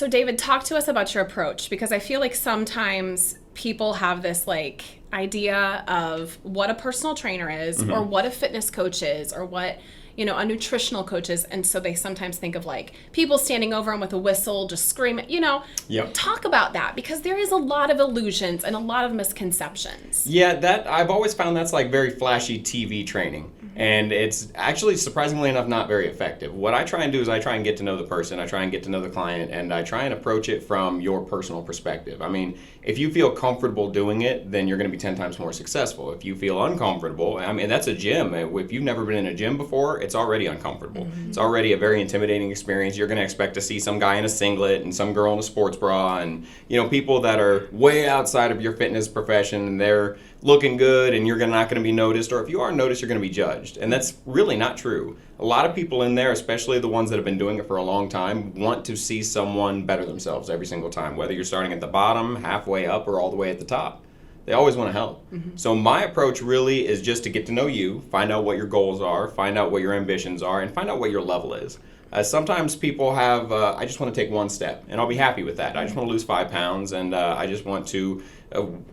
So David, talk to us about your approach, because I feel like sometimes people have this like idea of what a personal trainer is, or what a fitness coach is, or what, a nutritional coach is. And so they sometimes think of like people standing over them with a whistle, just screaming, Yep. Talk about that, because there is a lot of illusions and a lot of misconceptions. Yeah, that I've always found that's like very flashy TV training. And it's actually, surprisingly enough, not very effective. What I try and do is I try and get to know the person, I try and get to know the client, and I try and approach it from your personal perspective. I mean, if you feel comfortable doing it, then you're going to be 10 times more successful. If you feel uncomfortable, I mean, that's a gym. If you've never been in a gym before, it's already uncomfortable. It's already a very intimidating experience. You're going to expect to see some guy in a singlet and some girl in a sports bra, and people that are way outside of your fitness profession, and they're looking good, and you're not going to be noticed, or if you are noticed, you're going to be judged. And that's really not true. A lot of people in there, especially the ones that have been doing it for a long time, want to see someone better themselves every single time, whether you're starting at the bottom, halfway up, or all the way at the top. They always want to help. So my approach really is just to get to know you, find out what your goals are, find out what your ambitions are, and find out what your level is. Sometimes people have, I just want to take one step, and I'll be happy with that. I just want to lose 5 pounds, and I just want to,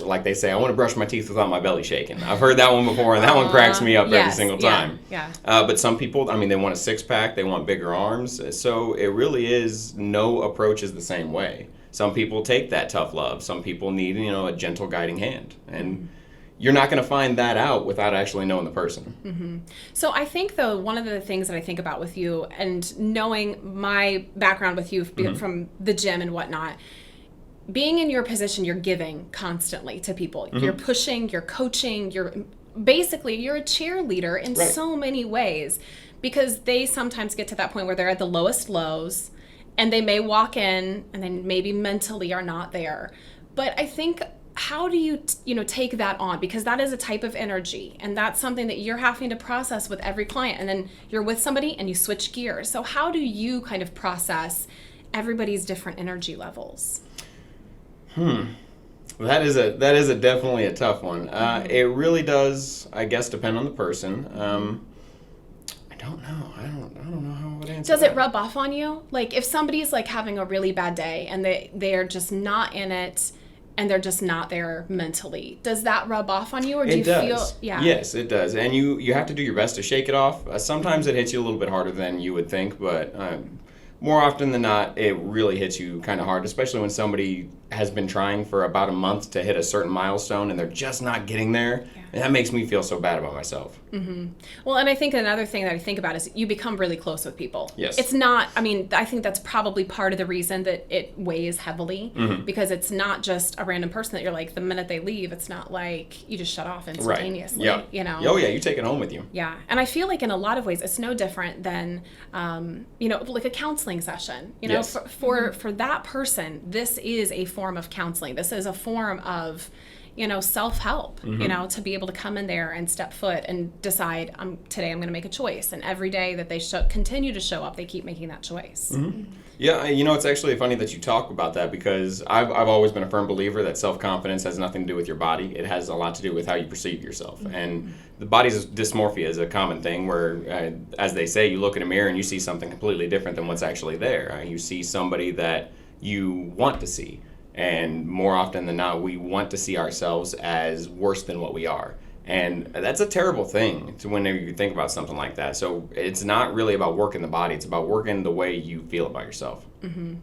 like they say, I want to brush my teeth without my belly shaking. I've heard that one before, and that one cracks me up every single time. Yeah. But some people, they want a six-pack, they want bigger arms, so it really is, no approach is the same way. Some people take that tough love. Some people need, a gentle guiding hand. And you're not going to find that out without actually knowing the person. So I think, though, one of the things that I think about with you, and knowing my background with you from the gym and whatnot, being in your position, you're giving constantly to people. You're pushing, you're coaching, you're a cheerleader in so many ways, because they sometimes get to that point where they're at the lowest lows, and they may walk in and then maybe mentally are not there. But I think, how do you, take that on? Because that is a type of energy, and that's something that you're having to process with every client. And then you're with somebody and you switch gears. So how do you kind of process everybody's different energy levels? That is a definitely a tough one. It really does, I guess, depend on the person. I don't know. I don't know how I would answer Does that. it rub off on you? Like, if somebody's like having a really bad day and they're just not in it, and they're just not there mentally, does that rub off on you, or do you feel? Yeah. Yes, it does. And you have to do your best to shake it off. Sometimes it hits you a little bit harder than you would think, but more often than not, it really hits you kind of hard, especially when somebody has been trying for about a month to hit a certain milestone and they're just not getting there. Yeah. And that makes me feel so bad about myself. Well, and I think another thing that I think about is you become really close with people. Yes. It's not, I think that's probably part of the reason that it weighs heavily, because it's not just a random person that you're like, the minute they leave, it's not like you just shut off instantaneously. Right. Yeah. Oh, yeah, you take it home with you. Yeah. And I feel like in a lot of ways, it's no different than, like a counseling session. Yes. For that person, this is a form of counseling. This is a form of, self-help, to be able to come in there and step foot and decide, today I'm going to make a choice. And every day that they continue to show up, they keep making that choice. Yeah, it's actually funny that you talk about that, because I've always been a firm believer that self-confidence has nothing to do with your body. It has a lot to do with how you perceive yourself. And the body's dysmorphia is a common thing where, as they say, you look in a mirror and you see something completely different than what's actually there. You see somebody that you want to see. And more often than not, we want to see ourselves as worse than what we are. And that's a terrible thing whenever you think about something like that. So it's not really about working the body. It's about working the way you feel about yourself.